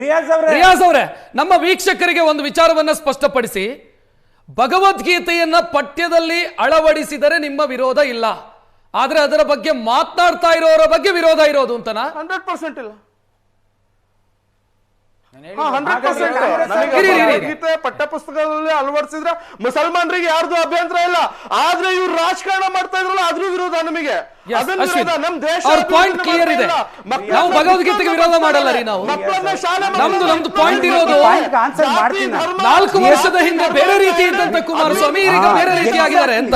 ರಿಯಾಜ್ ಅವರೇ, ನಮ್ಮ ವೀಕ್ಷಕರಿಗೆ ಒಂದು ವಿಚಾರವನ್ನ ಸ್ಪಷ್ಟಪಡಿಸಿ. ಭಗವದ್ಗೀತೆಯನ್ನ ಪಠ್ಯದಲ್ಲಿ ಅಳವಡಿಸಿದರೆ ನಿಮ್ಮ ವಿರೋಧ ಇಲ್ಲ, ಆದ್ರೆ ಅದರ ಬಗ್ಗೆ ಮಾತನಾಡ್ತಾ ಇರೋರ ಬಗ್ಗೆ ವಿರೋಧ ಇರೋದು ಅಂತನಾ? 100% ಇಲ್ಲ. ಗೀತೆ ಪಠ್ಯ ಪುಸ್ತಕದಲ್ಲಿ ಅಳವಡಿಸಿದ್ರೆ ಮುಸಲ್ಮಾನರಿಗೆ ಯಾರ್ದು ಅಭ್ಯಂತರ ಇಲ್ಲ. ಆದ್ರೆ ಇವ್ರು ರಾಜಕಾರಣ ಮಾಡ್ತಾ ಇದ್ರಲ್ಲ ಅದ್ರ ವಿರೋಧ ನಮಗೆ. ನಮ್ ದೇಶ ನಾವು ಭಗವದ್ಗೀತೆಗೆ ವಿರೋಧ ಮಾಡಲ್ಲ ರೀ. ನಾವು ನಮ್ದು ಪಾಯಿಂಟ್ ಇರೋದು 4 ವರ್ಷದ ಹಿಂದೆ ಬೇರೆ ರೀತಿ ಇದ್ದಂತ ಕುಮಾರಸ್ವಾಮಿ ಈಗ ಬೇರೆ ರೀತಿ ಆಗಿದ್ದಾರೆ ಅಂತ.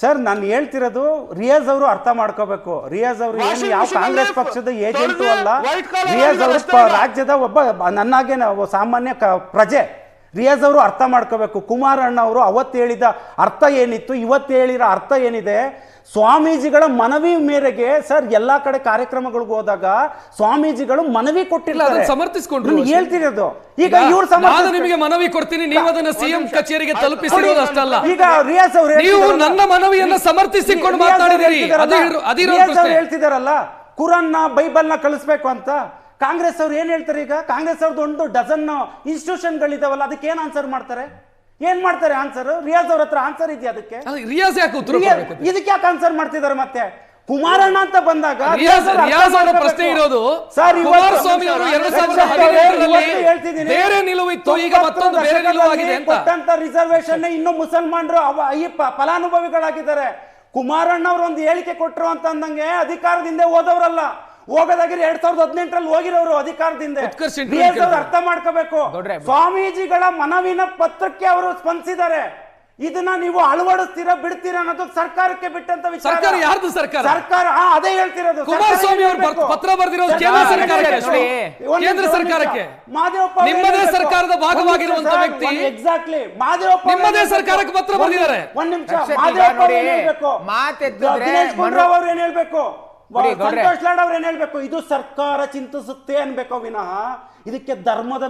ಸರ್ ನಾನು ಹೇಳ್ತಿರೋದು ರಿಯಾಜ್ ಅವರು ಅರ್ಥ ಮಾಡ್ಕೋಬೇಕು. ರಿಯಾಜ್ ಅವರು ಏನು ಯಾವ ಕಾಂಗ್ರೆಸ್ ಪಕ್ಷದ ಏಜೆಂಟು ಅಲ್ಲ. ರಿಯಾಜ್ ಅವರು ರಾಜ್ಯದ ಒಬ್ಬ ನನ್ನಾಗೆ ಸಾಮಾನ್ಯ ಪ್ರಜೆ. ರಿಯಾಜ್ ಅವರು ಅರ್ಥ ಮಾಡ್ಕೋಬೇಕು. ಕುಮಾರಣ್ಣ ಅವರು ಅವತ್ತು ಹೇಳಿದ ಅರ್ಥ ಏನಿತ್ತು, ಇವತ್ತು ಹೇಳಿರೋ ಅರ್ಥ ಏನಿದೆ. ಸ್ವಾಮೀಜಿಗಳ ಮನವಿ ಮೇರೆಗೆ ಸರ್ ಎಲ್ಲಾ ಕಡೆ ಕಾರ್ಯಕ್ರಮಗಳಿಗೆ ಹೋದಾಗ ಸ್ವಾಮೀಜಿಗಳು ಮನವಿ ಕೊಟ್ಟಿಲ್ಲ, ಸಮರ್ಥಿಸಿಕೊಂಡ್ರು. ಹೇಳ್ತಿರೋದು ಈಗ ಇವ್ರು ನಾನು ನಿಮಗೆ ಮನವಿ ಕೊಡ್ತೀನಿ, ನೀವು ಅದನ್ನ ಸಿಎಂ ಕಚೇರಿಗೆ ತಲುಪಿಸಿರೋದು ಅಷ್ಟಲ್ಲ. ಈಗ ರಿಯಾಜ್ ಅವರು ನೀವು ನನ್ನ ಮನವಿಯನ್ನ ಸಮರ್ಥಿಸಿಕೊಂಡು ಮಾತನಾಡಿದಿರಿ. ಹೇಳ್ತಿದಾರಲ್ಲ ಕುರಾನ್ನ ಬೈಬಲ್ನ ಕಳಿಸ್ಬೇಕು ಅಂತ. ಕಾಂಗ್ರೆಸ್ ಅವ್ರು ಏನ್ ಹೇಳ್ತಾರೆ? ಈಗ ಕಾಂಗ್ರೆಸ್ ಅವ್ರದ್ದು ಒಂದು ಡಜನ್ ಇನ್ಸ್ಟಿಟ್ಯೂಷನ್ಗಳಿದಾವಲ್ಲ, ಅದಕ್ಕೆ ಏನ್ ಆನ್ಸರ್ ಮಾಡ್ತಾರೆ? ಏನ್ ಮಾಡ್ತಾರೆ ಆನ್ಸರ್? ರಿಯಾಜ್ ಅವ್ರ ಹತ್ರ ಆನ್ಸರ್ ಇದೆಯಾ ಅದಕ್ಕೆ? ರಿಯಾಜ್ ಯಾಕೆ ಉತ್ತರ ಇದಕ್ಕೆ ಯಾಕೆ ಆನ್ಸರ್ ಮಾಡ್ತಿದ್ದಾರೆ? ಮತ್ತೆ ಕುಮಾರಣ್ಣ ಅಂತ ಬಂದಾಗ ರಿಯಾಜ್ ಅವರ ಪ್ರಶ್ನೆ ಇರೋದು, ಕುಮಾರಸ್ವಾಮಿ ಅವರು 2017 ಬೇರೆ ನಿಲುವಿತ್ತು, ಈಗ ಮತ್ತೊಂದು ಬೇರೆ ನಿಲುವಾಗಿದೆ ಅಂತ. ಕೊಟ್ಟಂತ ರಿಸರ್ವೇಶನ್ ಇನ್ನು ಮುಸಲ್ಮಾನರು ಫಲಾನುಭವಿಗಳಾಗಿದ್ದಾರೆ. ಕುಮಾರಣ್ಣ ಅವರು ಒಂದು ಹೇಳಿಕೆ ಕೊಟ್ಟರು ಅಂತ ಅಂದಂಗೆ ಅಧಿಕಾರದಿಂದ ಹೋದವರಲ್ಲ, ಹೋಗೋದಾಗಿರಿ 2018 ಹೋಗಿರೋರು ಅಧಿಕಾರದಿಂದ. ಅರ್ಥ ಮಾಡ್ಕೋಬೇಕು. ಸ್ವಾಮೀಜಿಗಳ ಮನವಿನ ಪತ್ರಕ್ಕೆ ಅವರು ಸ್ಪಂದಿಸಿದ್ದಾರೆ. ಇದನ್ನ ನೀವು ಅಳವಡಿಸ್ತೀರಾ ಬಿಡ್ತೀರಾ ಅನ್ನೋದು ಸರ್ಕಾರಕ್ಕೆ ಬಿಟ್ಟಂತ ವಿಚಾರ. ಸರ್ಕಾರ ಯಾರ್ದು? ಸರ್ಕಾರ ಅದೇ ಹೇಳ್ತಿರೋದು. ಕುಮಾರಸ್ವಾಮಿ ಅವರು ಪತ್ರ ಬರೆದಿರೋದು ಕೇಂದ್ರ ಸರ್ಕಾರಕ್ಕೆ. ಕೇಂದ್ರ ಸರ್ಕಾರಕ್ಕೆ ನಿಮ್ಮದೇ ಸರ್ಕಾರದ ಭಾಗವಾಗಿರುವಂತ ವ್ಯಕ್ತಿ ಎಕ್ಸಾಕ್ಟ್ಲಿ ಮಾದೇವಪ್ಪ ನಿಮ್ಮದೇ ಸರ್ಕಾರಕ್ಕೆ ಪತ್ರ ಬರೆದಿದ್ದಾರೆ. ಒಂದ್ ನಿಮಿಷ, ಮಾದೇವಪ್ಪ ಏನ್ ಹೇಳ್ಬೇಕು? ದಿನೇಶ್ ಗುಂಡೂರಾವ್ ಅವ್ರು ಏನ್ ಹೇಳ್ಬೇಕು? ಸಂತೋಷ್ ಲಾಡ್ ಅವ್ರು ಏನ್ ಹೇಳ್ಬೇಕು? ಇದು ಸರ್ಕಾರ ಚಿಂತಿಸುತ್ತೆ ಅನ್ಬೇಕು ವಿನಃ ಇದಕ್ಕೆ ಧರ್ಮದ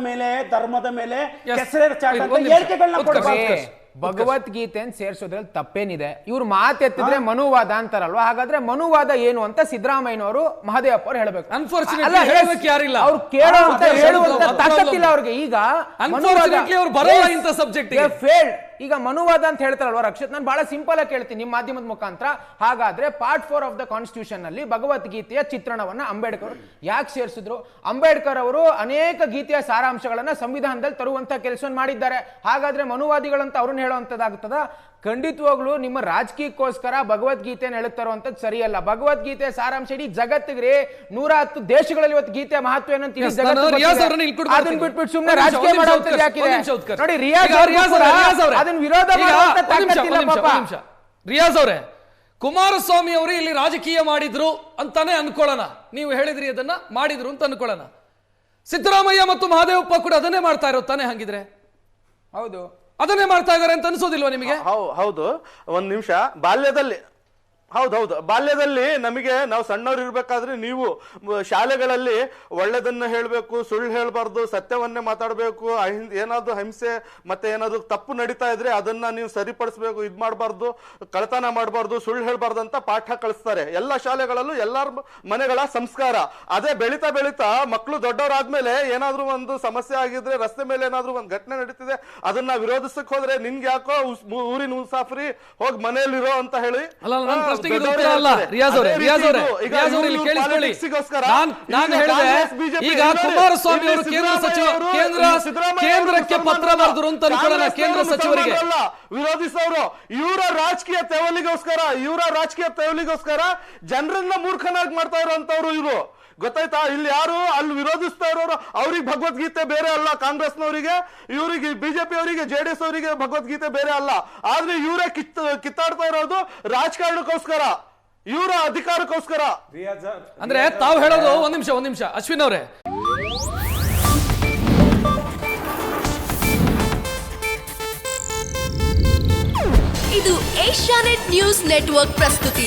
ಮೇಲೆ ಕೆಸರೇರ್ ಚಾಟ ಅಂತ ಹೇಳಿಕೆಗಳನ್ನ ಕೊಡಬಾರ್ದು. ಭಗವದ್ಗೀತೆಯನ್ನು ಸೇರಿಸೋದ್ರಲ್ಲಿ ತಪ್ಪೇನಿದೆ? ಇವ್ರು ಮಾತೆತ್ತಿದ್ರೆ ಮನುವಾದ ಅಂತಾರಲ್ವಾ, ಹಾಗಾದ್ರೆ ಮನುವಾದ ಏನು ಅಂತ ಸಿದ್ದರಾಮಯ್ಯನವರು ಮಹದೇವಪ್ಪ ಅವ್ರು ಹೇಳ್ಬೇಕು. ಯಾರಿಲ್ಲ, ಅವ್ರು ಕೇಳುವಂತ ಹೇಳುವಂತ ತಾಕತ್ತಿಲ್ಲ ಅವ್ರಿಗೆ. ಈಗ ಫೇಲ್ಡ್. ಈಗ ಮನುವಾದ ಅಂತ ಹೇಳ್ತಾರಲ್ವಾ ರಕ್ಷಿತ್, ನಾನು ಬಹಳ ಸಿಂಪಲ್ ಆಗಿ ಕೇಳ್ತೀನಿ ನಿಮ್ಮ ಮಾಧ್ಯಮದ ಮುಖಾಂತರ. ಹಾಗಾದ್ರೆ ಪಾರ್ಟ್ 4 ಆಫ್ ದ ಕಾನ್ಸ್ಟಿಟ್ಯೂಷನ್ ನಲ್ಲಿ ಭಗವದ್ಗೀತೆಯ ಚಿತ್ರಣವನ್ನ ಅಂಬೇಡ್ಕರ್ ಯಾಕೆ ಸೇರಿಸಿದ್ರು? ಅಂಬೇಡ್ಕರ್ ಅವರು ಅನೇಕ ಗೀತೆಯ ಸಾರಾಂಶಗಳನ್ನ ಸಂವಿಧಾನದಲ್ಲಿ ತರುವಂತ ಕೆಲಸವನ್ನು ಮಾಡಿದ್ದಾರೆ. ಹಾಗಾದ್ರೆ ಮನುವಾದಿಗಳಂತ ಅವ್ರನ್ನ ಹೇಳುವಂತದ್ದಾಗ್ತದ? ಖಂಡಿತವಾಗ್ಲೂ ನಿಮ್ಮ ರಾಜಕೀಯಕ್ಕೋಸ್ಕರ ಭಗವದ್ಗೀತೆಯನ್ನು ಹೇಳುತ್ತಿರುವಂತದ್ದು ಸರಿಯಲ್ಲ. ಭಗವದ್ಗೀತೆ ಸಾರಾಂಶ ಇಡೀ ಜಗತ್ತಿಗೆ 110 ದೇಶಗಳಲ್ಲಿ ಇವತ್ತು ಗೀತೆಯ ಮಹತ್ವ ಏನಂತ ಅದನ್ನ ಬಿಟ್ಬಿಟ್ಟು ಸುಮ್ಮನೆ ರಾಜಕೀಯ ಮಾಡುವಂತದ್ದು ಯಾಕಿದೆ ನೋಡಿ. ಅದನ್ನ ವಿರೋಧ ಮಾಡುವಂತ ರಿಯಾಜ್ ಅವರೇ, ಕುಮಾರಸ್ವಾಮಿ ಅವರು ಇಲ್ಲಿ ರಾಜಕೀಯ ಮಾಡಿದ್ರು ಅಂತಾನೆ ಅನ್ಕೊಳ್ಳೋಣ. ನೀವು ಹೇಳಿದ್ರಿ ಅದನ್ನ ಮಾಡಿದ್ರು ಅಂತ ಅನ್ಕೊಳ್ಳೋಣ. ಸಿದ್ದರಾಮಯ್ಯ ಮತ್ತು ಮಹದೇವಪ್ಪ ಕೂಡ ಅದನ್ನೇ ಮಾಡ್ತಾ ಇರೋ ತಾನೆ? ಹಂಗಿದ್ರೆ ಹೌದು, ಅದನ್ನೇ ಮಾಡ್ತಾ ಇದ್ದಾರೆ ಅಂತ ಅನ್ಸೋದಿಲ್ವಾ ನಿಮಗೆ? ಹೌದು. ಒಂದ್ ನಿಮಿಷ. ಬಾಲ್ಯದಲ್ಲಿ ನಮಗೆ ನಾವು ಸಣ್ಣವ್ರು ಇರ್ಬೇಕಾದ್ರೆ ನೀವು ಶಾಲೆಗಳಲ್ಲಿ ಒಳ್ಳೆದನ್ನ ಹೇಳ್ಬೇಕು, ಸುಳ್ಳು ಹೇಳ್ಬಾರ್ದು, ಸತ್ಯವನ್ನೇ ಮಾತಾಡ್ಬೇಕು, ಏನಾದ್ರು ಹಿಂಸೆ ಮತ್ತೆ ಏನಾದ್ರು ತಪ್ಪು ನಡೀತಾ ಇದ್ರೆ ಅದನ್ನ ನೀವು ಸರಿಪಡಿಸ್ಬೇಕು, ಇದ್ ಮಾಡಬಾರ್ದು, ಕಳತನ ಮಾಡಬಾರ್ದು, ಸುಳ್ಳು ಹೇಳ್ಬಾರ್ದು ಅಂತ ಪಾಠ ಕಳಿಸ್ತಾರೆ ಎಲ್ಲ ಶಾಲೆಗಳಲ್ಲೂ, ಎಲ್ಲಾರ ಮನೆಗಳ ಸಂಸ್ಕಾರ ಅದೇ. ಬೆಳೀತಾ ಮಕ್ಕಳು ದೊಡ್ಡವರಾದ್ಮೇಲೆ ಏನಾದ್ರು ಒಂದು ಸಮಸ್ಯೆ ಆಗಿದ್ರೆ, ರಸ್ತೆ ಮೇಲೆ ಏನಾದ್ರು ಒಂದು ಘಟನೆ ನಡೀತಿದೆ, ಅದನ್ನ ವಿರೋಧಿಸಕ್ ಹೋದ್ರೆ ನಿನ್ಗೆ ಯಾಕೋ ಊರಿನ ಮುಸಾಫರಿ ಹೋಗಿ ಮನೆಯಲ್ಲಿರೋ ಅಂತ ಹೇಳಿ ಈಗ ಕುಮಾರಸ್ವಾಮಿ ಅವರು ಕೇಂದ್ರಕ್ಕೆ ಪತ್ರ ಬರೆದ್ರು ಅಂತ ಅನ್ಕೊಳ್ಳೋಣ. ಕೇಂದ್ರ ಸಚಿವರಿಗೆ ವಿರೋಧಿಸೋರು ಇವರ ರಾಜಕೀಯ ತೆವಲಿಗೋಸ್ಕರ ಜನರನ್ನ ಮೂರ್ಖನಾಗಿ ಮಾಡ್ತಾ ಇರೋಂತವ್ರು ಇವರು. ಗೊತ್ತಾಯ್ತಾ? ಇಲ್ಲಿ ಯಾರು ಅಲ್ಲಿ ವಿರೋಧಿಸ್ತಾ ಇರೋರು ಅವ್ರಿಗೆ ಭಗವದ್ಗೀತೆ ಬೇರೆ ಅಲ್ಲ, ಕಾಂಗ್ರೆಸ್ನವರಿಗೆ, ಇವರಿಗೆ ಬಿಜೆಪಿ ಅವರಿಗೆ, ಜೆಡಿಎಸ್ ಅವರಿಗೆ ಭಗವದ್ಗೀತೆ ಬೇರೆ ಅಲ್ಲ. ಆದ್ರೆ ಇವರೇ ಕಿತ್ತಾಡ್ತಾ ಇರೋದು ರಾಜಕಾರಣಕ್ಕೋಸ್ಕರ, ಇವರ ಅಧಿಕಾರಕ್ಕೋಸ್ಕರ. ಅಂದ್ರೆ ತಾವು ಹೇಳೋದು ಒಂದ್ ನಿಮಿಷ ಅಶ್ವಿನ್ ಅವರೇ, ಇದು ಏಷ್ಯಾನೆಟ್ ನ್ಯೂಸ್ ನೆಟ್ವರ್ಕ್ ಪ್ರಸ್ತುತಿ.